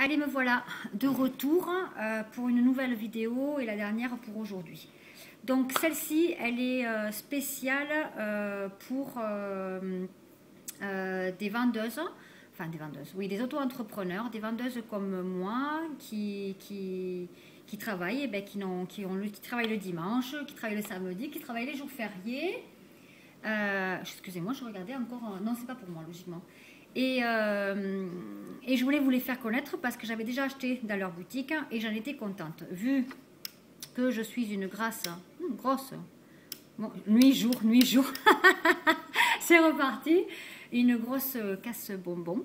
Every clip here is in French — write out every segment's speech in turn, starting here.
Allez, me voilà de retour pour une nouvelle vidéo et la dernière pour aujourd'hui. Donc celle-ci, elle est spéciale pour des vendeuses, enfin des vendeuses, oui, des auto-entrepreneurs, des vendeuses comme moi qui travaillent, et ben, qui travaillent le dimanche, qui travaillent le samedi, qui travaillent les jours fériés. Excusez-moi, je regardais encore. Non, c'est pas pour moi, logiquement. Et je voulais vous les faire connaître parce que j'avais déjà acheté dans leur boutique et j'en étais contente. Vu que je suis une grosse, bon, nuit-jour, c'est reparti, une grosse casse-bonbon.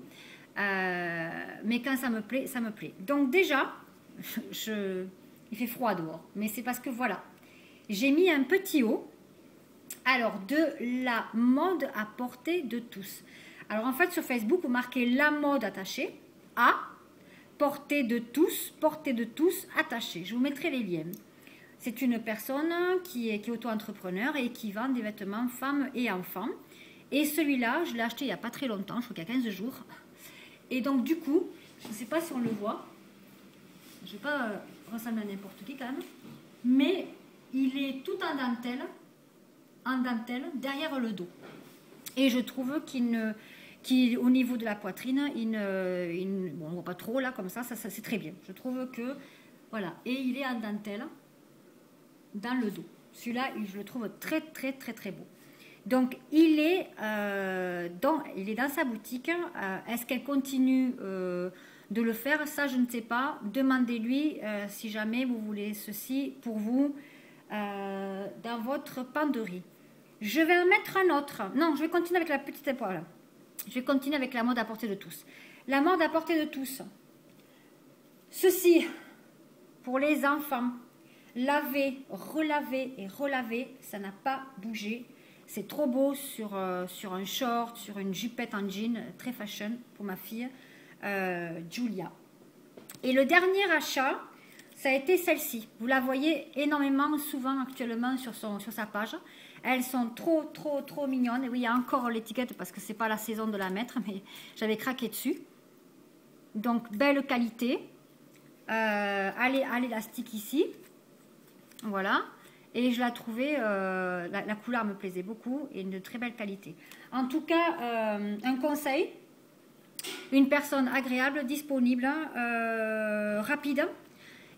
Mais quand ça me plaît, ça me plaît. Donc déjà, il fait froid dehors, mais c'est parce que voilà, j'ai mis un petit haut. Alors, de la mode à portée de tous. Alors, en fait, sur Facebook, vous marquez la mode attachée à portée de tous, attachée. Je vous mettrai les liens. C'est une personne qui est auto-entrepreneur et qui vend des vêtements femmes et enfants. Et celui-là, je l'ai acheté il n'y a pas très longtemps, je crois qu'il y a 15 jours. Et donc, du coup, je ne sais pas si on le voit. Je ne vais pas ressembler à n'importe qui quand même. Mais il est tout en dentelle derrière le dos. Et je trouve qu'au niveau de la poitrine, bon, on ne voit pas trop là comme ça c'est très bien. Je trouve que, voilà, et il est en dentelle dans le dos. Celui-là, je le trouve très beau. Donc, il est dans sa boutique. Est-ce qu'elle continue de le faire? Ça, je ne sais pas. Demandez-lui si jamais vous voulez ceci pour vous dans votre penderie. Je vais en mettre un autre. Non, je vais continuer avec la petite épaule. Je vais continuer avec la mode à portée de tous. La mode à portée de tous. Ceci, pour les enfants, laver, relaver et relaver, ça n'a pas bougé. C'est trop beau sur un short, sur une jupette en jean, très fashion pour ma fille, Julia. Et le dernier achat, ça a été celle-ci. Vous la voyez énormément, souvent actuellement sur sa page. Elles sont trop mignonnes. Et oui, il y a encore l'étiquette parce que c'est pas la saison de la mettre, mais j'avais craqué dessus. Donc, belle qualité. À l'élastique ici. Voilà. Et je la trouvais, la couleur me plaisait beaucoup et de très belle qualité. En tout cas, un conseil. Une personne agréable, disponible, rapide.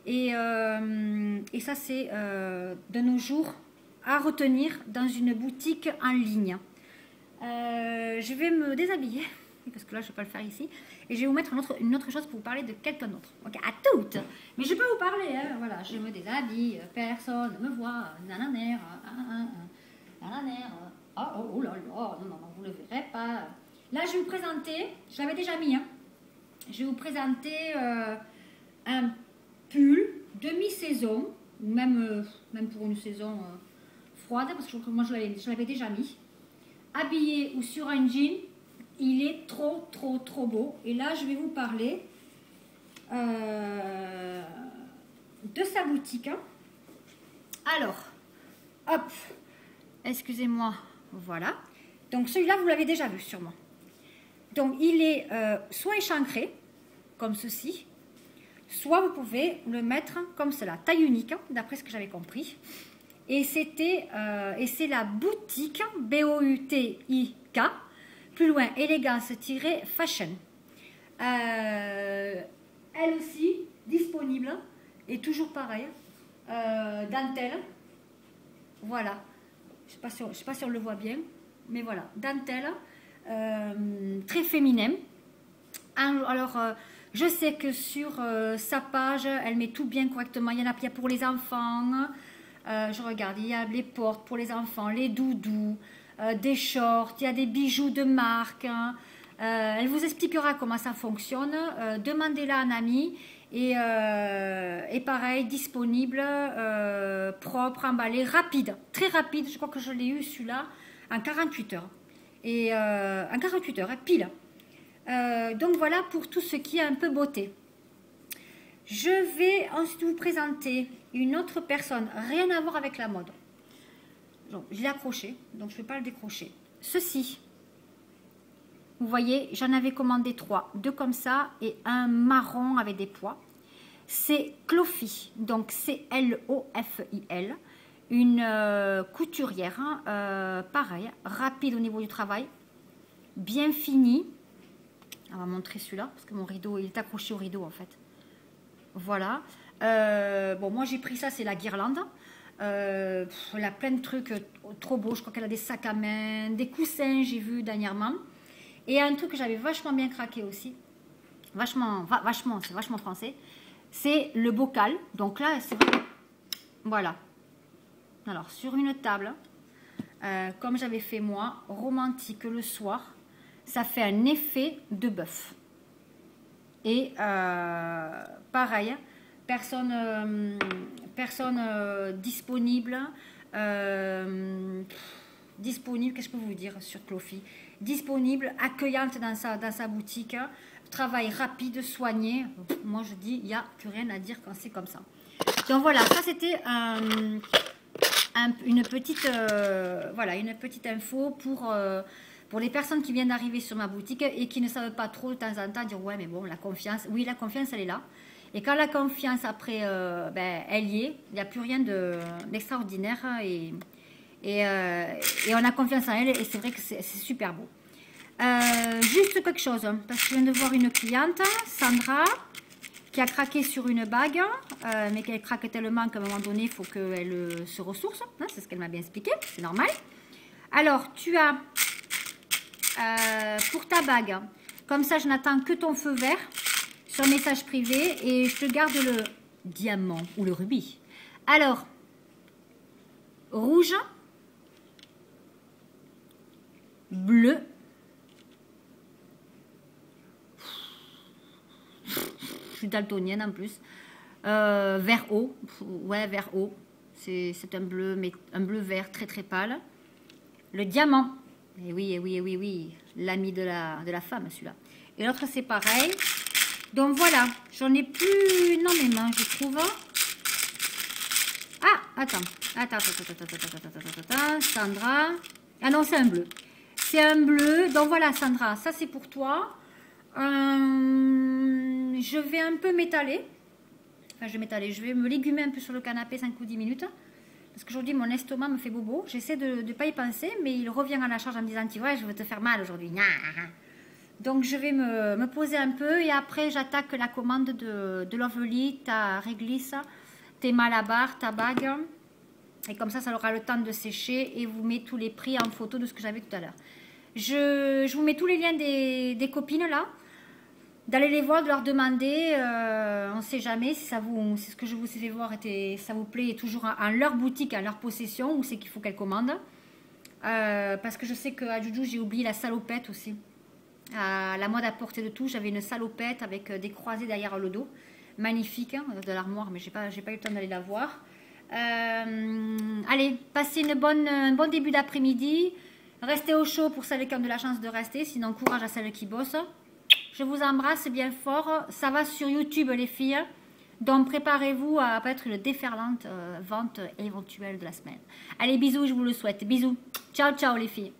Et ça, c'est de nos jours à retenir dans une boutique en ligne. Je vais me déshabiller, parce que là, je ne vais pas le faire ici. Et je vais vous mettre une autre chose pour vous parler de quelqu'un d'autre. Ok, à toutes. Mais je peux vous parler, hein, voilà, je me déshabille, personne ne me voit, nananaire, oh là là, non, vous ne le verrez pas. Là, je vais vous présenter, je l'avais déjà mis, hein. Je vais vous présenter un pull demi-saison, ou même pour une saison froide, parce que moi je l'avais déjà mis. Habillé ou sur un jean, il est trop beau. Et là, je vais vous parler de sa boutique. Alors, hop, excusez-moi, voilà. Donc celui-là, vous l'avez déjà vu sûrement. Donc il est soit échancré, comme ceci, soit vous pouvez le mettre comme cela, taille unique, d'après ce que j'avais compris. Et c'est la boutique BOUTIK, plus loin, élégance-fashion. Elle aussi, disponible, et toujours pareil, dentelle. Voilà, je ne sais pas si on le voit bien, mais voilà, dentelle, très féminin. Alors, je sais que sur sa page, elle met tout bien correctement. Il y en a pour les enfants. Je regarde, il y a les portes pour les enfants, les doudous, des shorts, il y a des bijoux de marque. Elle vous expliquera comment ça fonctionne. Demandez-la à un ami. Et pareil, disponible, propre, emballé, rapide, très rapide. Je crois que je l'ai eu celui-là en 48 heures. Et en 48 heures, pile. Donc voilà pour tout ce qui est un peu beauté. Je vais ensuite vous présenter une autre personne, rien à voir avec la mode. Donc, je l'ai accroché, donc je ne vais pas le décrocher. Ceci, Vous voyez, j'en avais commandé 3. 2 comme ça et un marron avec des pois. C'est Clofil, donc C-L-O-F-I-L. Une couturière, pareil, rapide au niveau du travail. Bien fini. On va montrer celui-là, parce que mon rideau, il est accroché au rideau en fait. Voilà. Bon, moi j'ai pris ça, c'est la guirlande. Elle a plein de trucs trop beaux. Je crois qu'elle a des sacs à main, des coussins, j'ai vu dernièrement. Et un truc que j'avais vachement bien craqué aussi, c'est vachement français, c'est le bocal. Donc là, c'est voilà. Alors, sur une table, comme j'avais fait moi, romantique le soir, ça fait un effet de bœuf. Et pareil, personne disponible. Disponible, qu'est-ce que je peux vous dire sur Clofil? Disponible, accueillante dans sa boutique, travail rapide, soigné. Moi je dis, il n'y a plus rien à dire quand c'est comme ça. Donc voilà, ça c'était une petite info pour les personnes qui viennent d'arriver sur ma boutique et qui ne savent pas trop de temps en temps dire ouais mais bon la confiance, oui la confiance elle est là. Et quand la confiance après elle y est, il n'y a plus rien d'extraordinaire et on a confiance en elle et c'est vrai que c'est super beau. Juste quelque chose, parce que je viens de voir une cliente, Sandra, qui a craqué sur une bague, mais qu'elle craque tellement qu'à un moment donné, il faut qu'elle se ressource. Hein, c'est ce qu'elle m'a bien expliqué, c'est normal. Alors, tu as pour ta bague, comme ça, je n'attends que ton feu vert sur message privé et je te garde le diamant ou le rubis. Alors, rouge, bleu, je suis daltonienne en plus, vert haut, ouais vert haut, c'est un bleu mais un bleu vert très très pâle, le diamant, et oui, l'ami de la femme celui-là, et l'autre c'est pareil. Donc voilà, j'en ai plus énormément je trouve. Ah attends, Sandra, ah non c'est un bleu. C'est un bleu, donc voilà Sandra, ça c'est pour toi. Je vais un peu m'étaler. Enfin, je vais me légumer un peu sur le canapé 5 ou 10 minutes. Parce qu'aujourd'hui, mon estomac me fait bobo. J'essaie de ne pas y penser, mais il revient à la charge en me disant, tu vois, je vais te faire mal aujourd'hui. Donc, je vais me poser un peu et après, j'attaque la commande de Lovely, ta réglisse, tes malabars, ta bague. Et comme ça aura le temps de sécher et vous met tous les prix en photo de ce que j'avais tout à l'heure. Je vous mets tous les liens des copines là. D'aller les voir, de leur demander, on ne sait jamais si c'est ce que je vous ai fait voir, ça vous plaît, et toujours en leur boutique, en leur possession, ou c'est qu'il faut qu'elles commandent. Parce que je sais qu'à Juju, j'ai oublié la salopette aussi. À la mode à portée de tout, j'avais une salopette avec des croisés derrière le dos. Magnifique, hein, de l'armoire, mais j'ai pas eu le temps d'aller la voir. Allez, passez un bon début d'après-midi. Restez au chaud pour celles qui ont de la chance de rester, sinon courage à celles qui bossent. Je vous embrasse bien fort. Ça va sur YouTube les filles. Donc préparez-vous à être une déferlante vente éventuelle de la semaine. Allez, bisous, je vous le souhaite. Bisous. Ciao, ciao les filles.